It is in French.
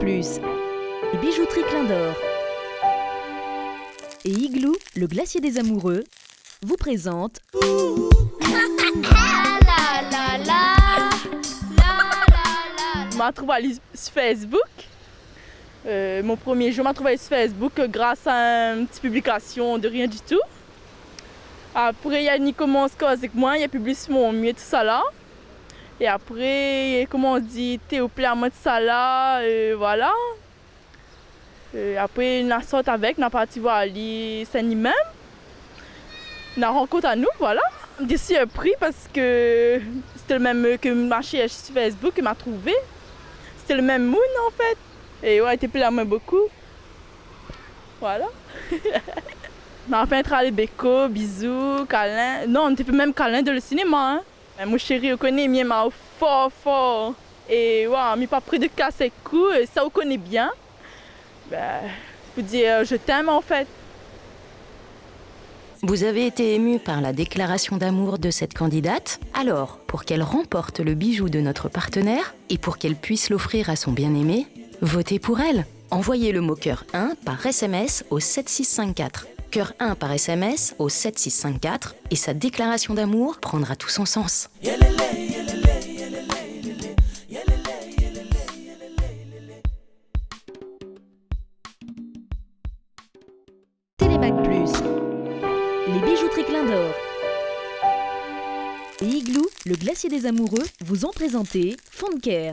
Plus, les bijouteries Clin d'Or et Igloo, le glacier des amoureux, vous présentent Je m'en trouvé sur Facebook. Mon premier jour, je m'en trouvé sur Facebook grâce à une petite publication de rien du tout. Après, il commence avec moi, il a publié sur mon mieux tout ça là. Et après, comme on dit, t'es au plat à moi de ça là, voilà. Après, on a sorti avec, on a parti voir Ali Saint-Nimem. On a rencontré à nous, voilà. J'ai suis pris parce que c'était le même que ma chérie sur Facebook qui m'a trouvé. C'était le même moon en fait. Et ouais, il était pris à moi beaucoup. Voilà. On a fait un travail béco, bisous, câlin. Non, on était fait même câlin de le cinéma. Hein. Mon chéri, on connaît bien, m'a fort. Et ouais, on m'a pas pris de casse et coup, ça on connaît bien. Ben, je peux dire je t'aime en fait. Vous avez été ému par la déclaration d'amour de cette candidate? Alors, pour qu'elle remporte le bijou de notre partenaire et pour qu'elle puisse l'offrir à son bien-aimé, votez pour elle. Envoyez le mot cœur 1 par SMS au 7654. Cœur 1 par SMS au 7654 et sa déclaration d'amour prendra tout son sens. Télébac Plus, les bijouteries Clin d'Or et Igloo, le glacier des amoureux, vous ont présenté Fond de Care.